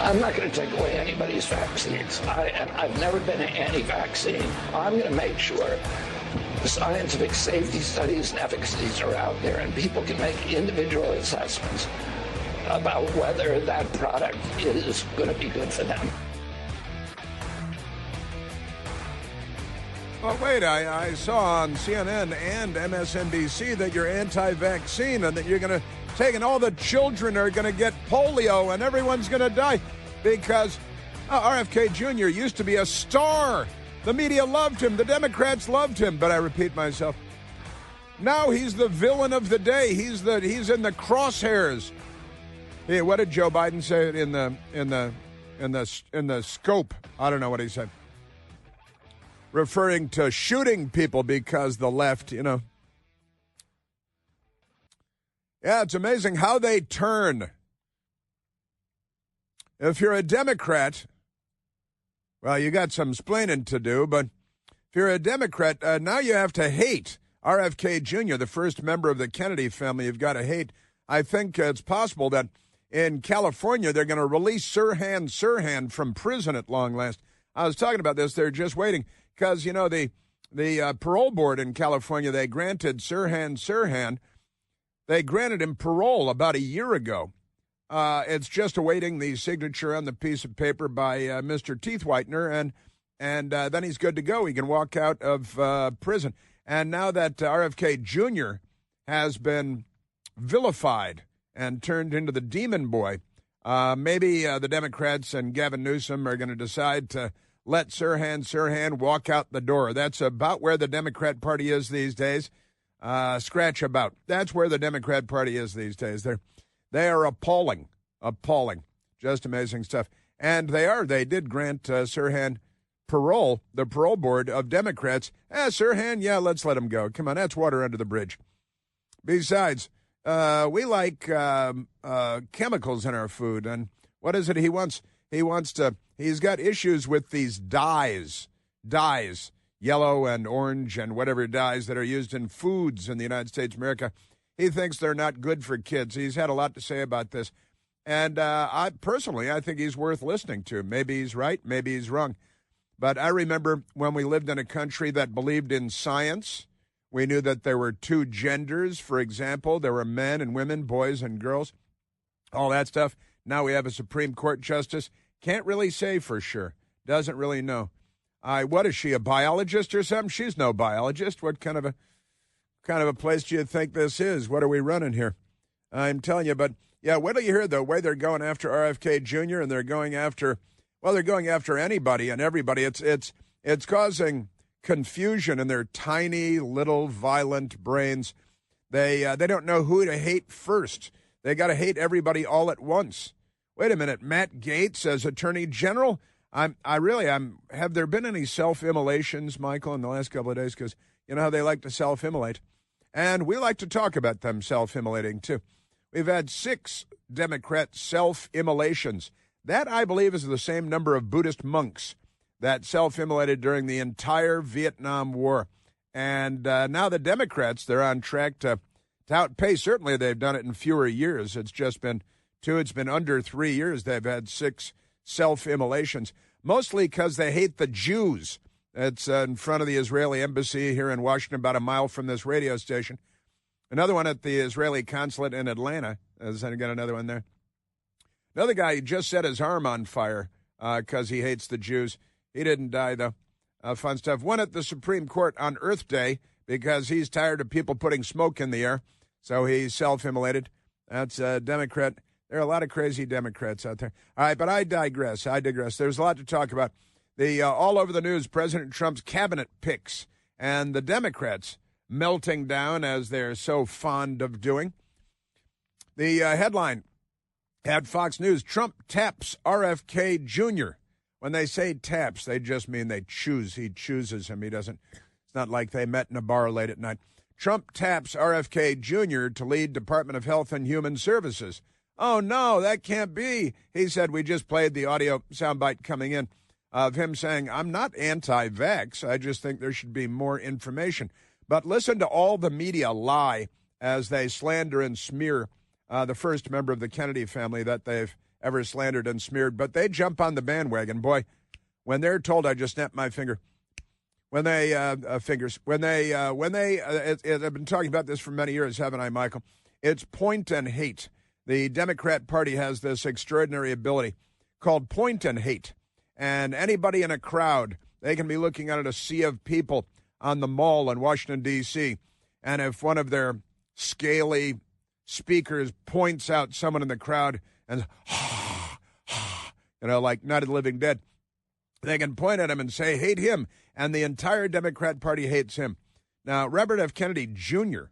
I'm not going to take away anybody's vaccines. I've never been anti-vaccine. I'm going to make sure the scientific safety studies and efficacies are out there, and people can make individual assessments about whether that product is going to be good for them. Oh, wait, I saw on CNN and MSNBC that you're anti-vaccine and that you're going to take, and all the children are going to get polio and everyone's going to die because RFK Jr. used to be a star. The media loved him. The Democrats loved him. But I repeat myself, now he's the villain of the day. He's in the crosshairs. Hey, what did Joe Biden say in the scope? I don't know what he said. Referring to shooting people because the left, Yeah, it's amazing how they turn. If you're a Democrat, well, you got some splaining to do, but if you're a Democrat, now you have to hate RFK Jr., the first member of the Kennedy family. You've got to hate. I think it's possible that in California they're going to release Sirhan from prison at long last. I was talking about this. They're just waiting. Because, the parole board in California, they granted Sirhan, they granted him parole about a year ago. It's just awaiting the signature on the piece of paper by Mr. Teeth Whitener, and then he's good to go. He can walk out of prison. And now that RFK Jr. has been vilified and turned into the demon boy, maybe the Democrats and Gavin Newsom are going to decide to let Sirhan walk out the door. That's about where the Democrat Party is these days. Scratch about. That's where the Democrat Party is these days. They are appalling. Just amazing stuff. And they did grant Sirhan parole, the parole board of Democrats. Sirhan, yeah, let's let him go. Come on, that's water under the bridge. Besides, we like chemicals in our food. And what is it he wants? He's got issues with these dyes, yellow and orange and whatever dyes that are used in foods in the United States of America. He thinks they're not good for kids. He's had a lot to say about this. And I think he's worth listening to. Maybe he's right, maybe he's wrong. But I remember when we lived in a country that believed in science, we knew that there were two genders, for example. There were men and women, boys and girls, all that stuff. Now we have a Supreme Court justice. Can't really say for sure. Doesn't really know. What is she, a biologist or something? She's no biologist. What kind of a place do you think this is? What are we running here? I'm telling you. But yeah, wait till you hear the way they're going after RFK Jr. and they're going after anybody and everybody. It's causing confusion in their tiny little violent brains. They don't know who to hate first. They got to hate everybody all at once. Wait a minute, Matt Gaetz as Attorney General? Have there been any self-immolations, Michael, in the last couple of days? Because you know how they like to self-immolate. And we like to talk about them self-immolating, too. We've had 6 Democrat self-immolations. That, I believe, is the same number of Buddhist monks that self-immolated during the entire Vietnam War. And now the Democrats, they're on track to outpace. Certainly they've done it in fewer years. It's just been 2. It's been under 3 years. They've had 6 self-immolations, mostly because they hate the Jews. It's in front of the Israeli embassy here in Washington, about a mile from this radio station. Another one at the Israeli consulate in Atlanta. There's got another one there. Another guy just set his arm on fire because he hates the Jews. He didn't die, though. Fun stuff. One at the Supreme Court on Earth Day because he's tired of people putting smoke in the air, so he self-immolated. That's a Democrat. There are a lot of crazy Democrats out there. All right, but I digress. There's a lot to talk about. All over the news, President Trump's cabinet picks and the Democrats melting down as they're so fond of doing. The headline at Fox News, Trump taps RFK Jr. When they say taps, they just mean they choose. He chooses him. He doesn't. It's not like they met in a bar late at night. Trump taps RFK Jr. to lead Department of Health and Human Services. Oh, no, that can't be. He said, we just played the audio soundbite coming in of him saying, I'm not anti-vax. I just think there should be more information. But listen to all the media lie as they slander and smear the first member of the Kennedy family that they've ever slandered and smeared, but they jump on the bandwagon. Boy, when they're told, I just snapped my finger. When they, I've been talking about this for many years, haven't I, Michael? It's point and hate. The Democrat Party has this extraordinary ability called point and hate. And anybody in a crowd, they can be looking at a sea of people on the mall in Washington, D.C., and if one of their scaly speakers points out someone in the crowd and, like Night of the Living Dead, they can point at him and say, hate him, and the entire Democrat Party hates him. Now, Robert F. Kennedy Jr.,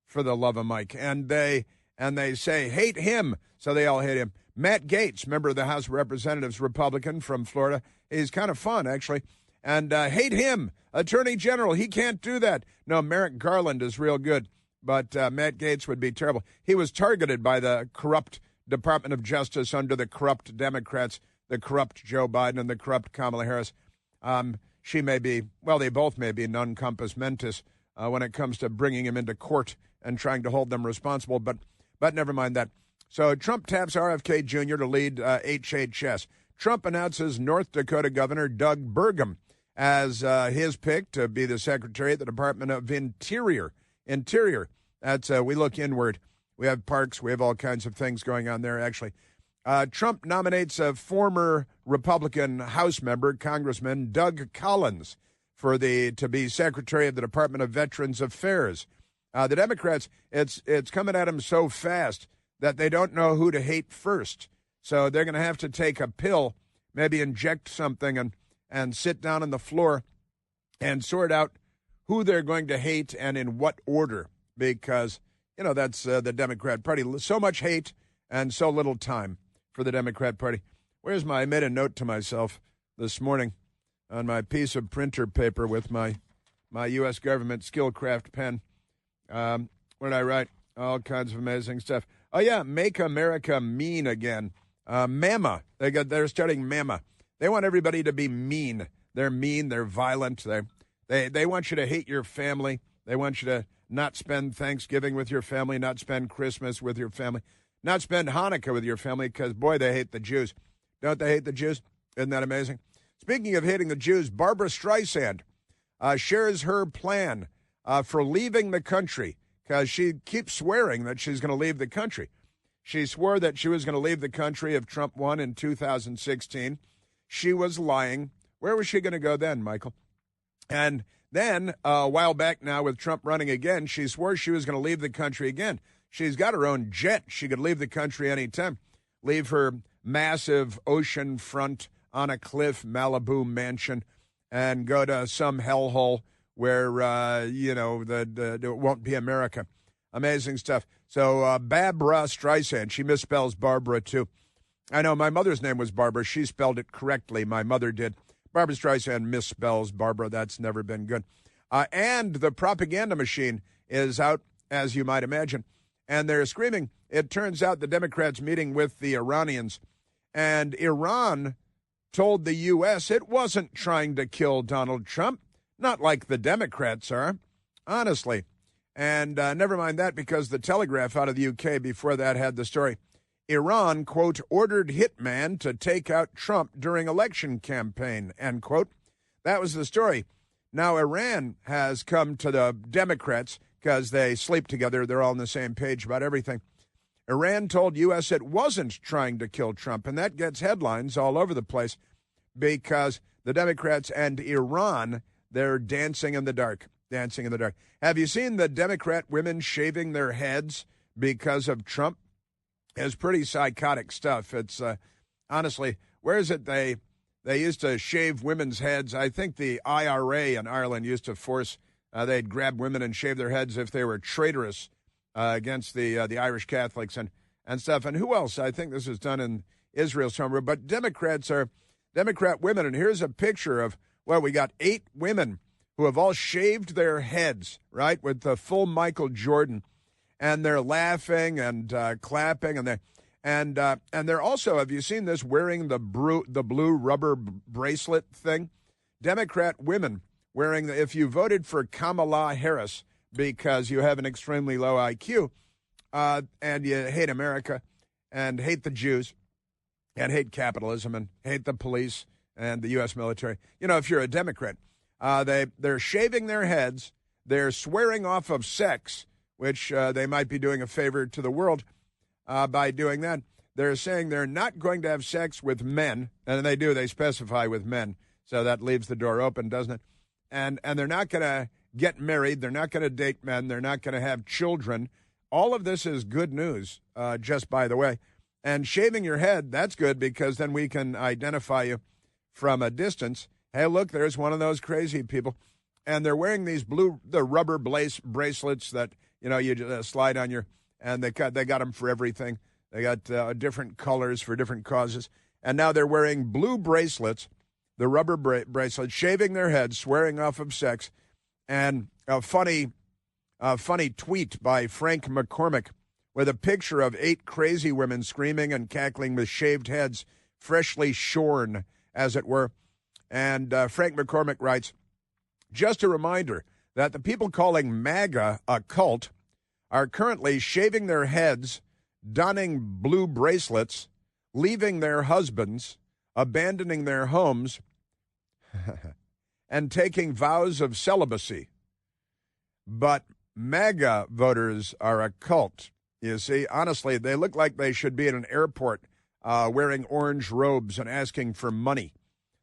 for the love of Mike, and they say, hate him, so they all hate him. Matt Gaetz, member of the House of Representatives, Republican from Florida, he's kind of fun, actually, and hate him, Attorney General, he can't do that. No, Merrick Garland is real good, but Matt Gaetz would be terrible. He was targeted by the corrupt Department of Justice under the corrupt Democrats, the corrupt Joe Biden and the corrupt Kamala Harris. She may be, well, they both may be non compos mentis when it comes to bringing him into court and trying to hold them responsible, but never mind that. So Trump taps RFK Jr. to lead HHS. Trump announces North Dakota Governor Doug Burgum as his pick to be the Secretary at the Department of Interior. That's, we look inward. We have parks. We have all kinds of things going on there, actually. Trump nominates a former Republican House member, Congressman Doug Collins, to be Secretary of the Department of Veterans Affairs. The Democrats, it's coming at them so fast that they don't know who to hate first. So they're going to have to take a pill, maybe inject something and sit down on the floor and sort out who they're going to hate and in what order, because, that's the Democrat Party. So much hate and so little time for the Democrat Party. I made a note to myself this morning on my piece of printer paper with my U.S. government Skillcraft pen. What did I write? All kinds of amazing stuff. Oh, yeah, make America mean again. MAMA. They're starting MAMA. They want everybody to be mean. They're mean. They're violent. They want you to hate your family. They want you to not spend Thanksgiving with your family, not spend Christmas with your family, not spend Hanukkah with your family because, boy, they hate the Jews. Don't they hate the Jews? Isn't that amazing? Speaking of hating the Jews, Barbara Streisand shares her plan for leaving the country because she keeps swearing that she's going to leave the country. She swore that she was going to leave the country if Trump won in 2016. She was lying. Where was she going to go then, Michael? And then a while back now with Trump running again, she swore she was going to leave the country again. She's got her own jet. She could leave the country anytime. Leave her massive oceanfront on a cliff Malibu mansion and go to some hellhole where, it won't be America. Amazing stuff. So Barbara Streisand, she misspells Barbara too. I know my mother's name was Barbara. She spelled it correctly. My mother did. Barbara Streisand misspells Barbara. That's never been good. And the propaganda machine is out, as you might imagine. And they're screaming. It turns out the Democrats meeting with the Iranians. And Iran told the U.S. it wasn't trying to kill Donald Trump. Not like the Democrats are, honestly. And never mind that, because the Telegraph out of the U.K. before that had the story. Iran, quote, ordered hitman to take out Trump during election campaign, end quote. That was the story. Now Iran has come to the Democrats because they sleep together. They're all on the same page about everything. Iran told U.S. it wasn't trying to kill Trump, and that gets headlines all over the place because the Democrats and Iran, they're dancing in the dark. Dancing in the dark. Have you seen the Democrat women shaving their heads because of Trump? It's pretty psychotic stuff. It's honestly, where is it they used to shave women's heads? I think the IRA in Ireland used to force they'd grab women and shave their heads if they were traitorous against the Irish Catholics and stuff. And who else? I think this is done in Israel somewhere. But Democrat women, and here's a picture of, well, we got 8 women who have all shaved their heads, right, with the full Michael Jordan. And they're laughing and clapping, and they're also, have you seen this, wearing the blue rubber bracelet thing? Democrat women wearing if you voted for Kamala Harris because you have an extremely low IQ and you hate America and hate the Jews, and hate capitalism and hate the police and the U.S. military. You know, if you're a Democrat, they're shaving their heads, they're swearing off of sex, which they might be doing a favor to the world by doing that. They're saying they're not going to have sex with men, and they specify with men, so that leaves the door open, doesn't it? And they're not going to get married, they're not going to date men, they're not going to have children. All of this is good news, just by the way. And shaving your head, that's good because then we can identify you from a distance. Hey, look, there's one of those crazy people. And they're wearing these the rubber bracelets that, you know, you just slide on your, and they got them for everything. They got different colors for different causes. And now they're wearing blue bracelets, the rubber bracelets, shaving their heads, swearing off of sex. And a funny tweet by Frank McCormick with a picture of 8 crazy women screaming and cackling with shaved heads, freshly shorn, as it were. And Frank McCormick writes, just a reminder that the people calling MAGA a cult are currently shaving their heads, donning blue bracelets, leaving their husbands, abandoning their homes, and taking vows of celibacy. But MAGA voters are a cult. You see, honestly, they look like they should be at an airport wearing orange robes and asking for money.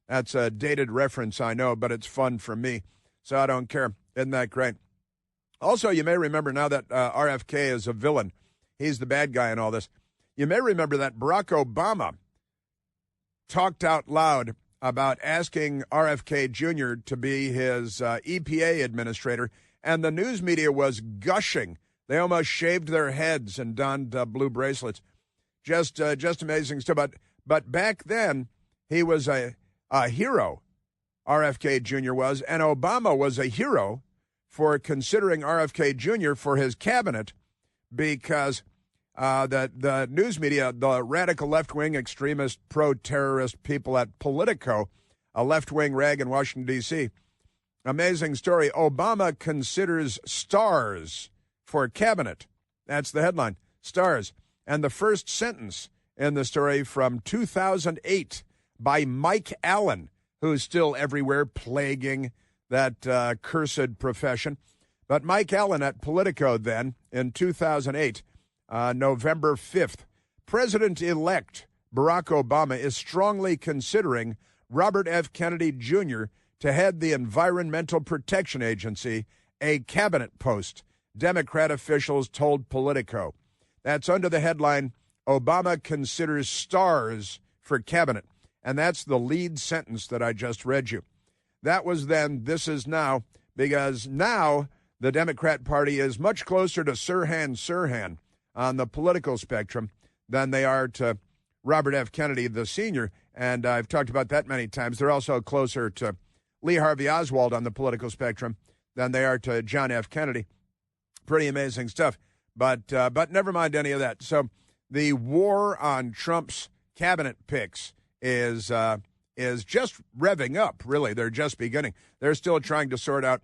That's a dated reference, I know, but it's fun for me, so I don't care. Isn't that great? Also, you may remember now that RFK is a villain. He's the bad guy in all this. You may remember that Barack Obama talked out loud about asking RFK Jr. to be his EPA administrator, and the news media was gushing. They almost shaved their heads and donned blue bracelets. Just amazing stuff. But back then, he was a hero, RFK Jr. was, and Obama was a hero for considering RFK Jr. for his cabinet because the news media, the radical left-wing extremist pro-terrorist people at Politico, a left-wing rag in Washington, D.C., amazing story. Obama considers stars for cabinet. That's the headline, stars. And the first sentence in the story from 2008 by Mike Allen, who's still everywhere plaguing that cursed profession. But Mike Allen at Politico then, in 2008, November 5th, President-elect Barack Obama is strongly considering Robert F. Kennedy Jr. to head the Environmental Protection Agency, a cabinet post, Democrat officials told Politico. That's under the headline, Obama considers stars for cabinet. And that's the lead sentence that I just read you. That was then, this is now, because now the Democrat Party is much closer to Sirhan on the political spectrum than they are to Robert F. Kennedy, the senior. And I've talked about that many times. They're also closer to Lee Harvey Oswald on the political spectrum than they are to John F. Kennedy. Pretty amazing stuff. But never mind any of that. So the war on Trump's cabinet picks is just revving up, really. They're just beginning. They're still trying to sort out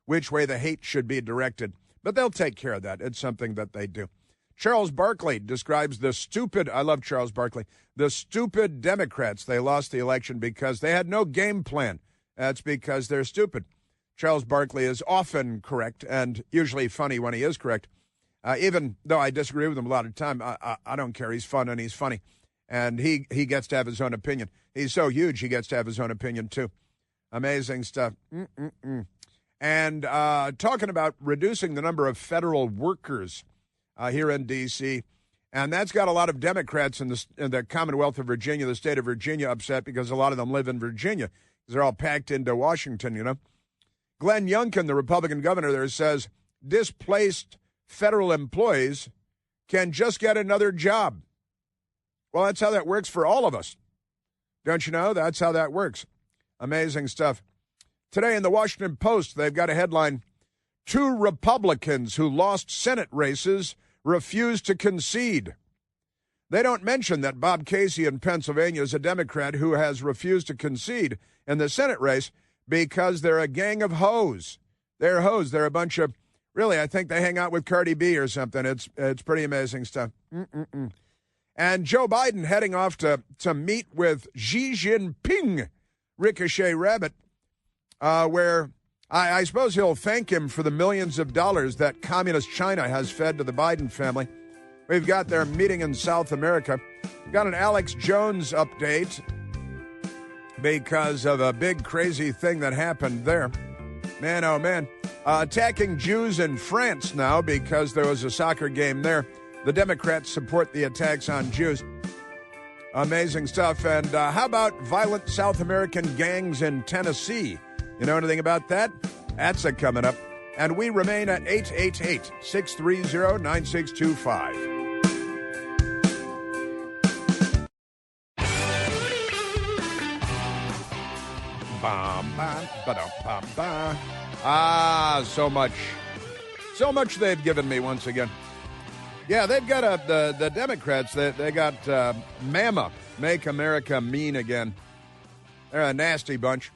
which way the hate should be directed. But they'll take care of that. It's something that they do. Charles Barkley describes I love Charles Barkley, the stupid Democrats. They lost the election because they had no game plan. That's because they're stupid. Charles Barkley is often correct and usually funny when he is correct. Even though I disagree with him a lot of the time, I don't care. He's fun and he's funny. And he gets to have his own opinion. He's so huge, he gets to have his own opinion, too. Amazing stuff. And talking about reducing the number of federal workers here in D.C., and that's got a lot of Democrats in the Commonwealth of Virginia, the state of Virginia, upset because a lot of them live in Virginia because they're all packed into Washington, you know. Glenn Youngkin, the Republican governor there, says displaced federal employees can just get another job. Well, that's how that works for all of us. Don't you know? That's how that works. Amazing stuff. Today in the Washington Post, they've got a headline, 2 Republicans who lost Senate races refuse to concede. They don't mention that Bob Casey in Pennsylvania is a Democrat who has refused to concede in the Senate race because they're a gang of hoes. They're hoes. They're a bunch of, really, I think they hang out with Cardi B or something. It's pretty amazing stuff. And Joe Biden heading off to meet with Xi Jinping, Ricochet Rabbit, where I suppose he'll thank him for the millions of dollars that communist China has fed to the Biden family. We've got their meeting in South America. We've got an Alex Jones update because of a big crazy thing that happened there. Man, oh man. Attacking Jews in France now because there was a soccer game there. The Democrats support the attacks on Jews. Amazing stuff. And how about violent South American gangs in Tennessee? You know anything about that? That's coming up. And we remain at 888-630-9625. So much. So much they've given me once again. Yeah, they've got the Democrats, they got MAMA, Make America Mean Again. They're a nasty bunch.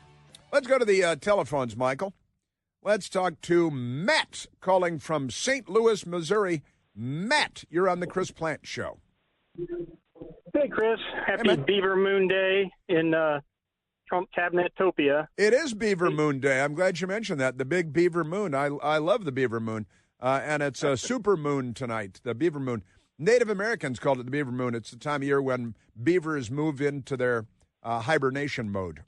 Let's go to the telephones, Michael. Let's talk to Matt calling from St. Louis, Missouri. Matt, you're on the Chris Plant Show. Hey, Chris. Happy Beaver Moon Day in Trump Cabinet-topia. It is Beaver Moon Day. I'm glad you mentioned that. The big Beaver Moon. I love the Beaver Moon. And it's a super moon tonight, the Beaver Moon. Native Americans called it the Beaver Moon. It's the time of year when beavers move into their hibernation mode.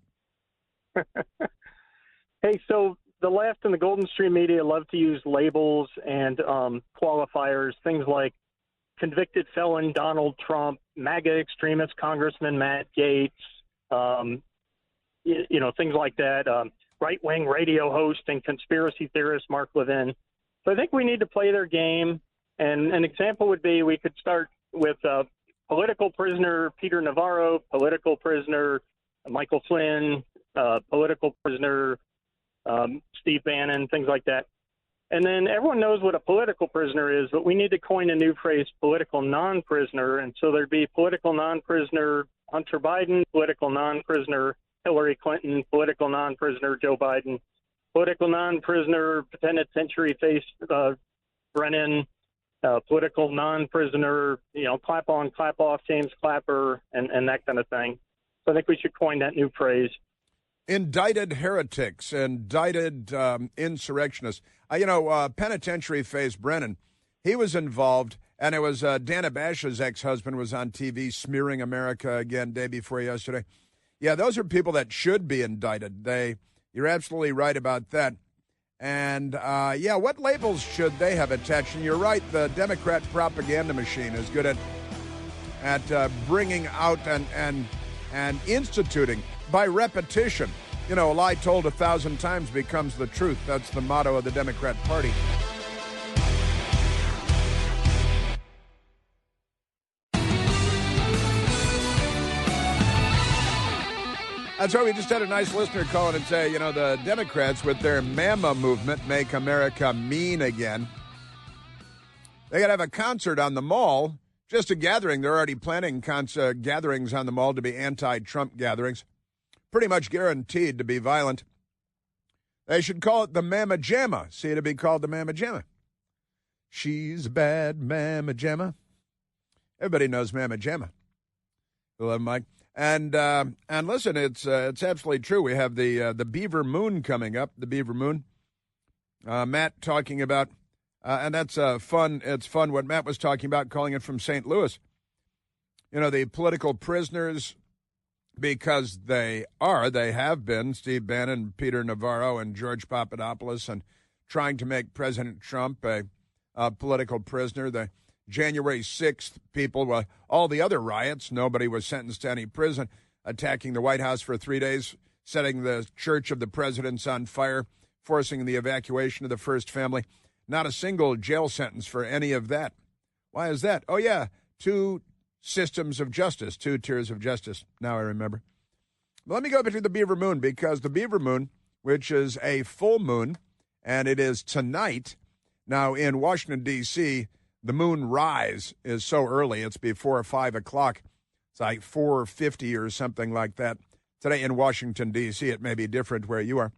Hey, so the left and the Golden Stream media love to use labels and qualifiers, things like convicted felon Donald Trump, MAGA extremist Congressman Matt Gaetz, things like that, right-wing radio host and conspiracy theorist Mark Levin. So I think we need to play their game. And an example would be we could start with political prisoner Peter Navarro, political prisoner Michael Flynn, political prisoner Steve Bannon, things like that. And then everyone knows what a political prisoner is, but we need to coin a new phrase, political non-prisoner. And so there'd be political non-prisoner Hunter Biden, political non-prisoner Hillary Clinton, political non-prisoner Joe Biden, political non-prisoner penitentiary face Brennan, political non-prisoner, clap on, clap off James Clapper, and that kind of thing. So I think we should coin that new phrase. Indicted heretics, indicted insurrectionists. Penitentiary face Brennan, he was involved, and it was Dana Bash's ex-husband was on TV smearing America again day before yesterday. Yeah, those are people that should be indicted. You're absolutely right about that. And, what labels should they have attached? And you're right, the Democrat propaganda machine is good at bringing out and instituting by repetition. A lie told 1,000 times becomes the truth. That's the motto of the Democrat Party. That's why we just had a nice listener call in and say, the Democrats with their MAMA movement, Make America Mean Again, they got to have a concert on the mall, just a gathering. They're already planning gatherings on the mall to be anti-Trump gatherings, pretty much guaranteed to be violent. They should call it the Mama Jamma. See, it'd be called the Mama Jamma. She's a bad Mama Jamma. Everybody knows Mama Jamma. Hello, Mike. And listen, it's absolutely true. We have the Beaver Moon coming up. The Beaver Moon. Matt talking about, and that's fun. It's fun what Matt was talking about, calling it from St. Louis. The political prisoners, because they have been Steve Bannon, Peter Navarro, and George Papadopoulos, and trying to make President Trump a political prisoner. The January 6th people, well, all the other riots, nobody was sentenced to any prison, attacking the White House for 3 days, setting the Church of the Presidents on fire, forcing the evacuation of the first family. Not a single jail sentence for any of that. Why is that? Oh, yeah, 2 systems of justice, 2 tiers of justice. Now I remember. But let me go back to the Beaver Moon, because the Beaver Moon, which is a full moon, and it is tonight. Now, in Washington, D.C., the moon rise is so early. It's before 5 o'clock. It's like 4:50 or something like that. Today in Washington, D.C., it may be different where you are.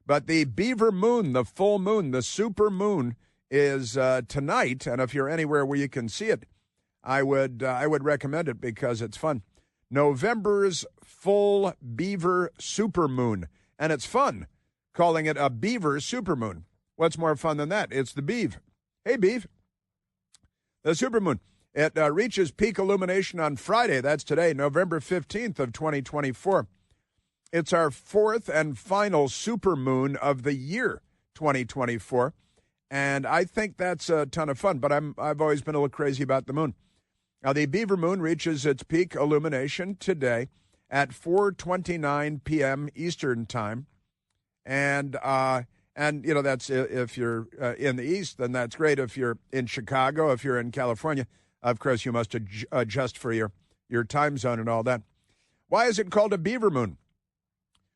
But the Beaver Moon, the full moon, the super moon, is tonight. And if you're anywhere where you can see it, I would recommend it because it's fun. November's full beaver supermoon, and it's fun calling it a beaver supermoon. What's more fun than that? It's the Beav. Hey, Beav. The supermoon. It reaches peak illumination on Friday. That's today, November 15th of 2024. It's our fourth and final supermoon of the year, 2024. And I think that's a ton of fun, but I've always been a little crazy about the moon. Now, the Beaver Moon reaches its peak illumination today at 4:29 p.m. Eastern Time. And you know, that's if you're in the East, then that's great. If you're in Chicago, if you're in California, of course, you must adjust for your time zone and all that. Why is it called a Beaver Moon?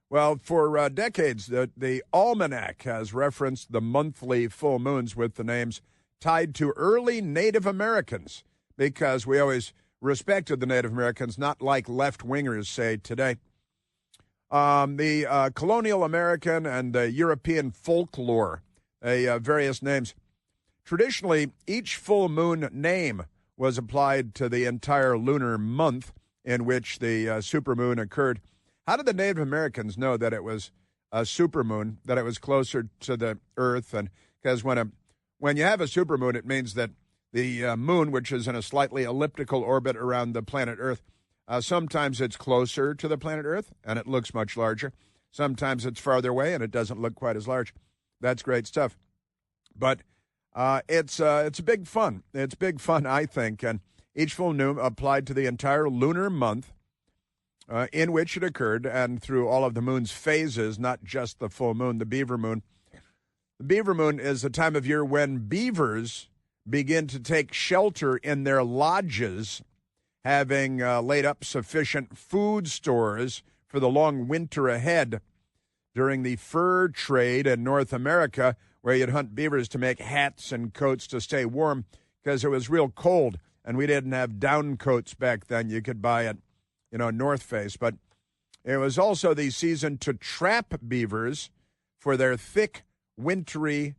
Well, for decades, the almanac has referenced the monthly full moons with the names tied to early Native Americans because we always respected the Native Americans, not like left-wingers say today. The colonial American and European folklore, various names. Traditionally, each full moon name was applied to the entire lunar month in which the supermoon occurred. How did the Native Americans know that it was a supermoon, that it was closer to the Earth? And because when you have a supermoon, it means that the moon, which is in a slightly elliptical orbit around the planet Earth, sometimes it's closer to the planet Earth and it looks much larger. Sometimes it's farther away and it doesn't look quite as large. That's great stuff. But it's big fun. It's big fun, I think. And each full moon applied to the entire lunar month in which it occurred and through all of the moon's phases, not just the full moon, the Beaver Moon. The Beaver Moon is the time of year when beavers begin to take shelter in their lodges, having laid up sufficient food stores for the long winter ahead. During the fur trade in North America, where you'd hunt beavers to make hats and coats to stay warm because it was real cold, and we didn't have down coats back then. You could buy at, North Face. But it was also the season to trap beavers for their thick, wintry,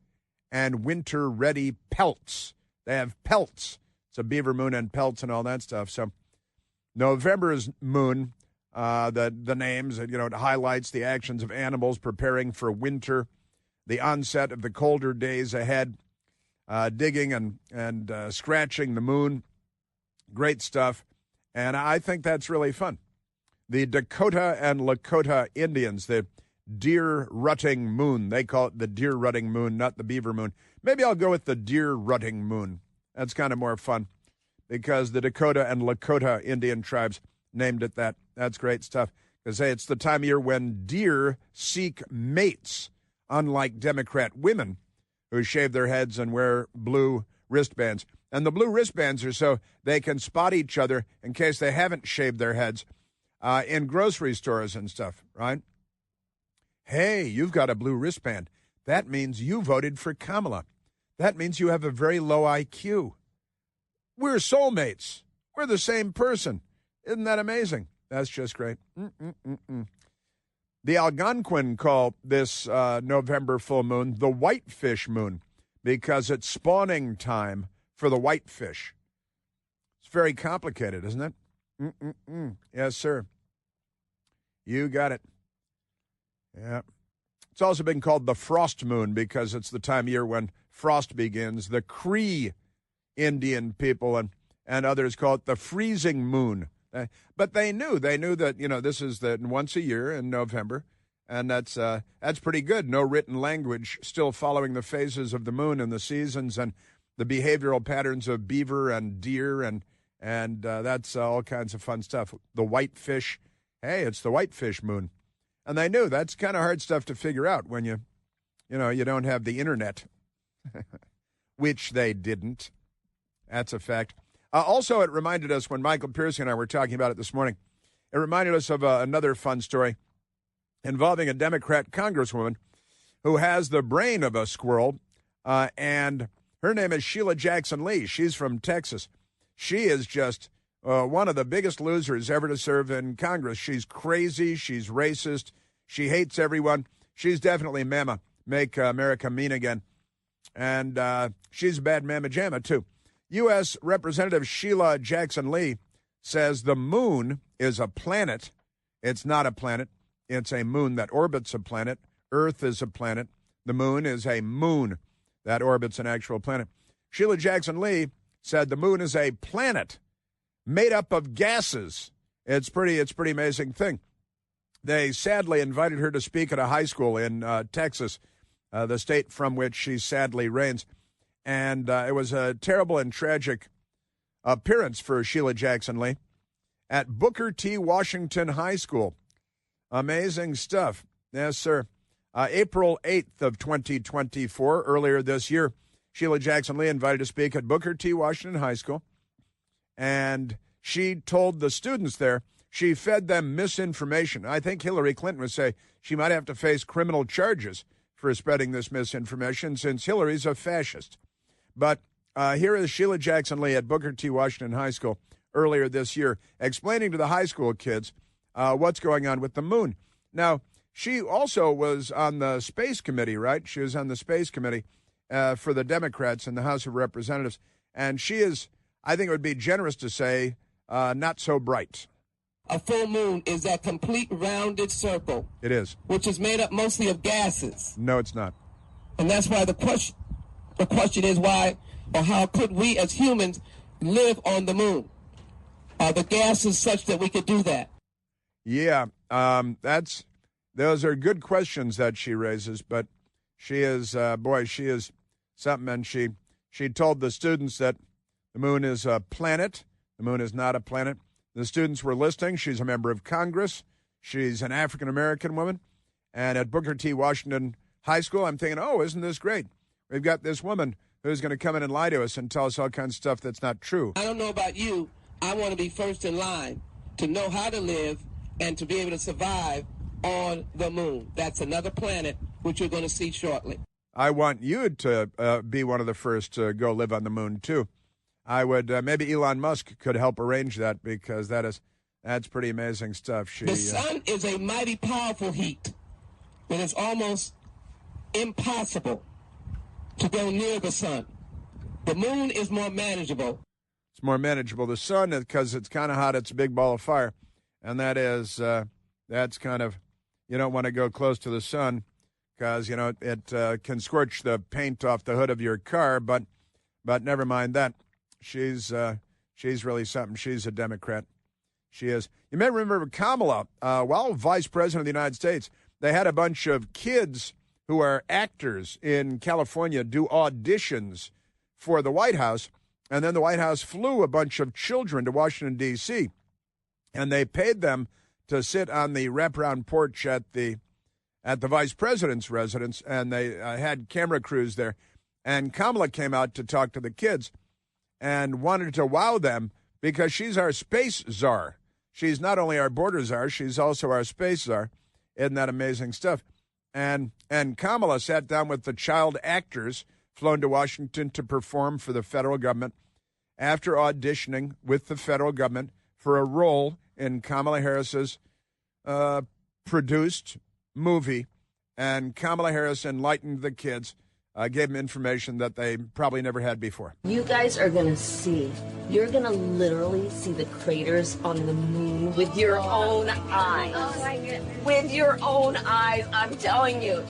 and winter-ready pelts. They have pelts. It's a Beaver Moon and pelts and all that stuff. So November's moon, the names, it highlights the actions of animals preparing for winter, the onset of the colder days ahead, digging and scratching the moon. Great stuff. And I think that's really fun. The Dakota and Lakota Indians, the deer rutting moon, they call it the deer rutting moon, not the Beaver Moon. Maybe I'll go with the deer rutting moon. That's kind of more fun because the Dakota and Lakota Indian tribes named it that. That's great stuff. Because it's the time of year when deer seek mates, unlike Democrat women who shave their heads and wear blue wristbands. And the blue wristbands are so they can spot each other in case they haven't shaved their heads in grocery stores and stuff, right? Hey, you've got a blue wristband. That means you voted for Kamala. That means you have a very low IQ. We're soulmates. We're the same person. Isn't that amazing? That's just great. The Algonquin call this November full moon the whitefish moon because it's spawning time for the whitefish. It's very complicated, isn't it? Yes, sir. You got it. Yeah. It's also been called the frost moon because it's the time of year when frost begins. The Cree Indian people and others call it the freezing moon. But they knew that, this is once a year in November, and that's pretty good. No written language, still following the phases of the moon and the seasons and the behavioral patterns of beaver and deer, and that's all kinds of fun stuff. The whitefish, hey, it's the whitefish moon. And they knew that's kind of hard stuff to figure out when you don't have the internet, which they didn't. That's a fact. Also, it reminded us when Michael Piercy and I were talking about it this morning, it reminded us of another fun story involving a Democrat congresswoman who has the brain of a squirrel, and her name is Sheila Jackson Lee. She's from Texas. She is just one of the biggest losers ever to serve in Congress. She's crazy. She's racist. She hates everyone. She's definitely Mama, make America mean again. And she's a bad mamma jamma, too. U.S. Representative Sheila Jackson Lee says the moon is a planet. It's not a planet. It's a moon that orbits a planet. Earth is a planet. The moon is a moon that orbits an actual planet. Sheila Jackson Lee said the moon is a planet made up of gases. It's pretty amazing thing. They sadly invited her to speak at a high school in Texas, the state from which she sadly reigns. And it was a terrible and tragic appearance for Sheila Jackson Lee at Booker T. Washington High School. Amazing stuff. Yes, sir. April 8th of 2024, earlier this year, Sheila Jackson Lee invited to speak at Booker T. Washington High School. And she told the students there, she fed them misinformation. I think Hillary Clinton would say she might have to face criminal charges for spreading this misinformation since Hillary's a fascist. But here is Sheila Jackson Lee at Booker T. Washington High School earlier this year, explaining to the high school kids what's going on with the moon. Now, she also was on the Space Committee, right? She was on the Space Committee for the Democrats in the House of Representatives. And she is, I think it would be generous to say, not so bright. A full moon is a complete rounded circle. It is. Which is made up mostly of gases. No, it's not. And that's why the question is why or how could we as humans live on the moon? Are the gases such that we could do that? Yeah, those are good questions that she raises, but she is, she is something. And she told the students that the moon is a planet. The moon is not a planet. The students were listening. She's a member of Congress. She's an African-American woman. And at Booker T. Washington High School, I'm thinking, oh, isn't this great? We've got this woman who's going to come in and lie to us and tell us all kinds of stuff that's not true. I don't know about you. I want to be first in line to know how to live and to be able to survive on the moon. That's another planet, which you're going to see shortly. I want you to be one of the first to go live on the moon, too. I would, maybe Elon Musk could help arrange that because that's pretty amazing stuff. The sun is a mighty powerful heat. It is almost impossible to go near the sun. The moon is more manageable. It's more manageable. The sun, because it's kind of hot, it's a big ball of fire. And that's kind of, you don't want to go close to the sun because, it can scorch the paint off the hood of your car. But never mind that. She's really something. She's a Democrat. She is. You may remember Kamala, while vice president of the United States, they had a bunch of kids who are actors in California do auditions for the White House. And then the White House flew a bunch of children to Washington, D.C., and they paid them to sit on the wraparound porch at the vice president's residence, and they had camera crews there. And Kamala came out to talk to the kids and wanted to wow them because she's our space czar. She's not only our border czar, she's also our space czar. Isn't that amazing stuff? And Kamala sat down with the child actors flown to Washington to perform for the federal government after auditioning with the federal government for a role in Kamala Harris's produced movie. And Kamala Harris enlightened the kids, gave them information that they probably never had before. You guys are going to see. You're going to literally see the craters on the moon with your own eyes. Oh, my goodness. With your own eyes, I'm telling you.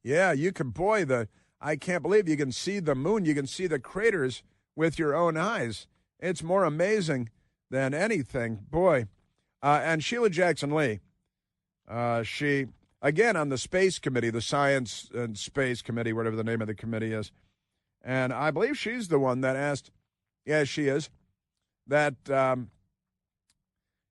Yeah, you can, I can't believe you can see the moon. You can see the craters with your own eyes. It's more amazing than anything. Boy. And Sheila Jackson Lee, she, again, on the Space Committee, the Science and Space Committee, whatever the name of the committee is. And I believe she's the one that asked, yes, she is, that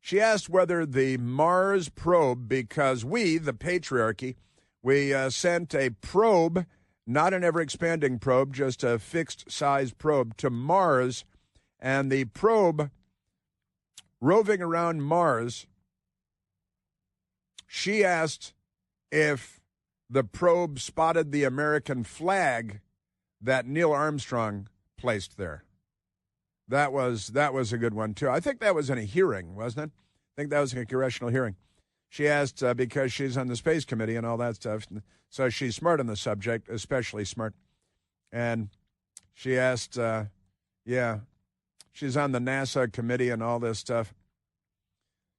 she asked whether the Mars probe, because we, the patriarchy, we sent a probe, not an ever-expanding probe, just a fixed-size probe to Mars, and the probe roving around Mars, she asked if the probe spotted the American flag that Neil Armstrong placed there. That was a good one, too. I think that was in a hearing, wasn't it? I think that was in a congressional hearing. She asked because she's on the Space Committee and all that stuff, so she's smart on the subject, especially smart. And She asked, she's on the NASA committee and all this stuff.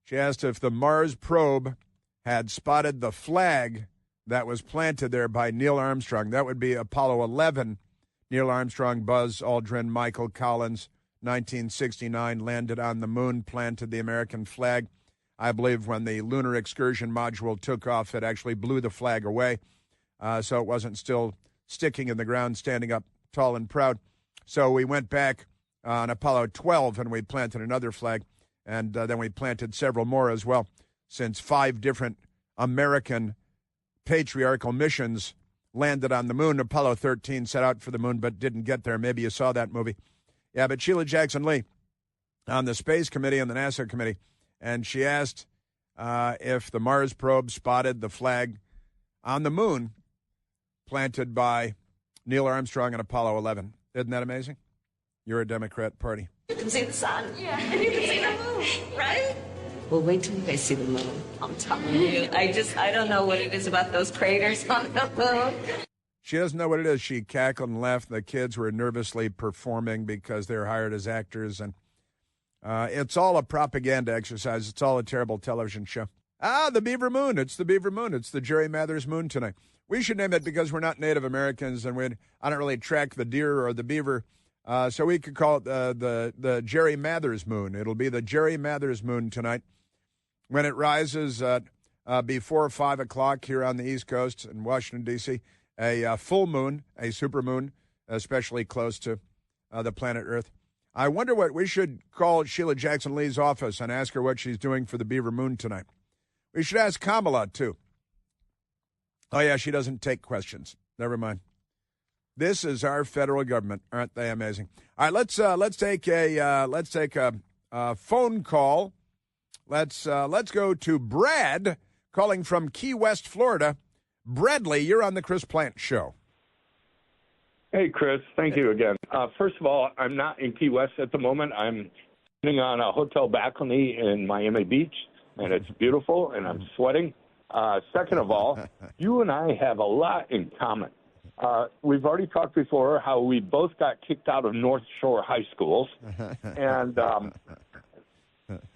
She asked if the Mars probe had spotted the flag that was planted there by Neil Armstrong. That would be Apollo 11. Neil Armstrong, Buzz Aldrin, Michael Collins, 1969, landed on the moon, planted the American flag. I believe when the lunar excursion module took off, it actually blew the flag away, so it wasn't still sticking in the ground, standing up tall and proud. So we went back on Apollo 12, and we planted another flag, and then we planted several more as well, since 5 different American patriarchal missions landed on the moon. Apollo 13 set out for the moon but didn't get there. Maybe you saw that movie. Yeah, but Sheila Jackson-Lee on the Space Committee and the NASA Committee, and she asked if the Mars probe spotted the flag on the moon planted by Neil Armstrong and Apollo 11. Isn't that amazing? You're a Democrat party. You can see the sun. Yeah, and you can see the moon, right? Well, wait till you guys see the moon. I'm telling you. I don't know what it is about those craters on the moon. She doesn't know what it is. She cackled and laughed. The kids were nervously performing because they're hired as actors. And it's all a propaganda exercise. It's all a terrible television show. The Beaver Moon. It's the Beaver Moon. It's the Jerry Mathers Moon tonight. We should name it because we're not Native Americans and I don't really track the deer or the beaver. So we could call it the Jerry Mathers Moon. It'll be the Jerry Mathers Moon tonight when it rises before 5 o'clock here on the East Coast in Washington, D.C. A full moon, a supermoon, especially close to the planet Earth. I wonder what we should call Sheila Jackson-Lee's office and ask her what she's doing for the Beaver Moon tonight. We should ask Kamala, too. Oh, yeah, she doesn't take questions. Never mind. This is our federal government. Aren't they amazing? All right, let's take a phone call. Let's go to Brad calling from Key West, Florida. Bradley, you're on the Chris Plant Show. Hey, Chris. Thank you again. First of all, I'm not in Key West at the moment. I'm sitting on a hotel balcony in Miami Beach, and it's beautiful, and I'm sweating. Second of all, you and I have a lot in common. We've already talked before how we both got kicked out of North Shore high schools. And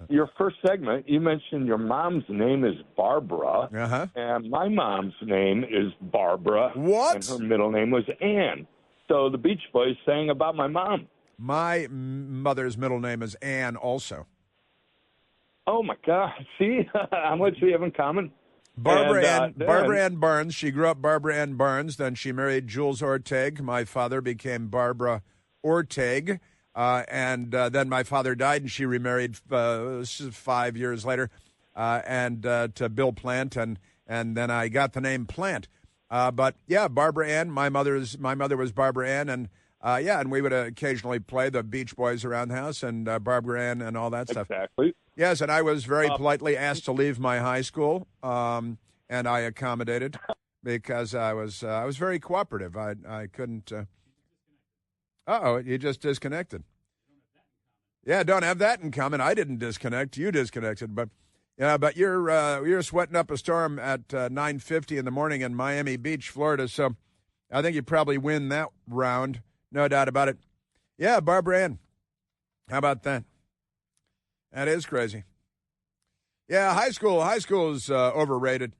your first segment, you mentioned your mom's name is Barbara, and my mom's name is Barbara. What? And her middle name was Ann. So the Beach Boys sang about my mom. My mother's middle name is Ann also. Oh, my God. See how much we have in common? Barbara Ann Barnes. She grew up Barbara Ann Barnes. Then she married Jules Orteg. My father became Barbara Orteg. And then my father died, and she remarried 5 years later to Bill Plant. And then I got the name Plant. But, yeah, Barbara Ann. My mother was Barbara Ann. And, and we would occasionally play the Beach Boys around the house and Barbara Ann and all that stuff. Exactly. Yes, and I was very politely asked to leave my high school, and I accommodated because I was very cooperative. I couldn't. You just disconnected. Yeah, don't have that in common. I didn't disconnect. You disconnected, but you're sweating up a storm at 9:50 in the morning in Miami Beach, Florida. So I think you probably win that round, no doubt about it. Yeah, Barbara Ann. How about that? That is crazy. Yeah, high school is overrated.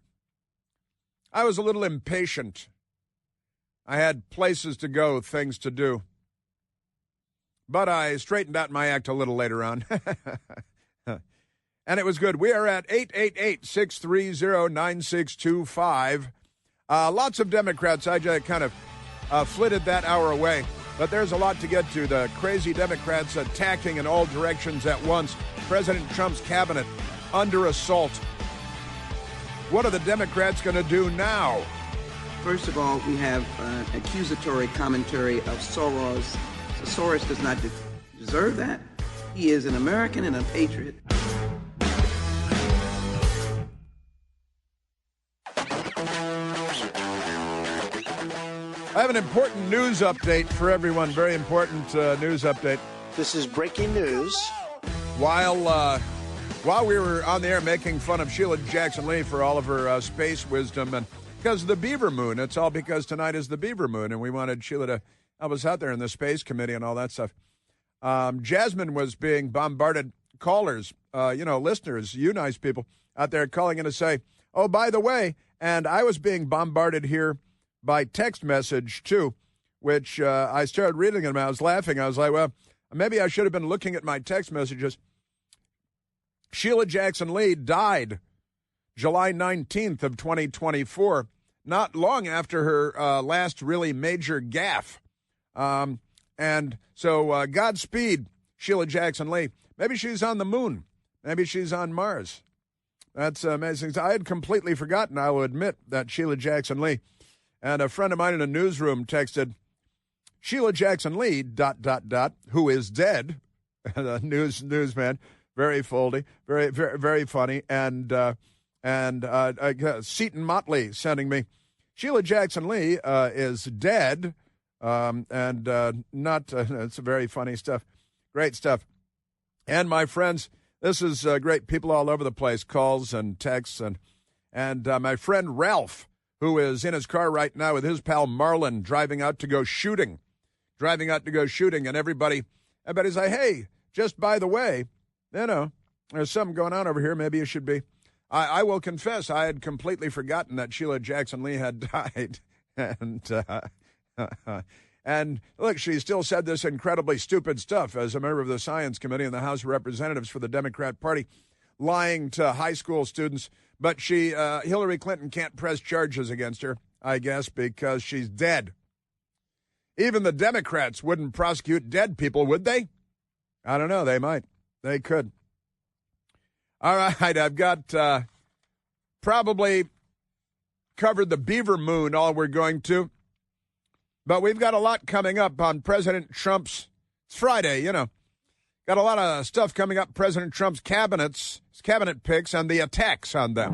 I was a little impatient. I had places to go, things to do. But I straightened out my act a little later on. And it was good. We are at 888-630-9625. Lots of Democrats. I just kind of flitted that hour away. But there's a lot to get to. The crazy Democrats attacking in all directions at once. President Trump's cabinet under assault. What are the Democrats going to do now? First of all, we have an accusatory commentary of Soros. So Soros does not deserve that. He is an American and a patriot. I have an important news update for everyone. Very important news update. This is breaking news. While we were on the air making fun of Sheila Jackson-Lee for all of her space wisdom, and because of the Beaver Moon, it's all because tonight is the Beaver Moon, and we wanted Sheila to I was out there in the space committee and all that stuff. Jasmine was being bombarded, callers, listeners, you nice people out there calling in to say, oh, by the way, and I was being bombarded here by text message, too, which I started reading them. I was laughing. I was like, well, maybe I should have been looking at my text messages. Sheila Jackson Lee died July 19th of 2024, not long after her last really major gaffe. And so Godspeed, Sheila Jackson Lee. Maybe she's on the moon. Maybe she's on Mars. That's amazing. I had completely forgotten, I will admit, that Sheila Jackson Lee. And a friend of mine in a newsroom texted, Sheila Jackson Lee, ... who is dead. Newsman, very foldy, very, very, very funny. And Seton Motley sending me, Sheila Jackson Lee is dead. It's very funny stuff. Great stuff. And my friends, this is great. People all over the place, calls and texts. And my friend Ralph, who is in his car right now with his pal Marlon, driving out to go shooting. And everybody's like, hey, just by the way, there's something going on over here. Maybe you should be. I will confess, I had completely forgotten that Sheila Jackson Lee had died. And look, she still said this incredibly stupid stuff as a member of the Science Committee in the House of Representatives for the Democrat Party, lying to high school students. But Hillary Clinton can't press charges against her, I guess, because she's dead. Even the Democrats wouldn't prosecute dead people, would they? I don't know. They might. They could. All right, I've got probably covered the Beaver Moon, all we're going to. But we've got a lot coming up on President Trump's, it's Friday, got a lot of stuff coming up, President Trump's cabinet picks and the attacks on them.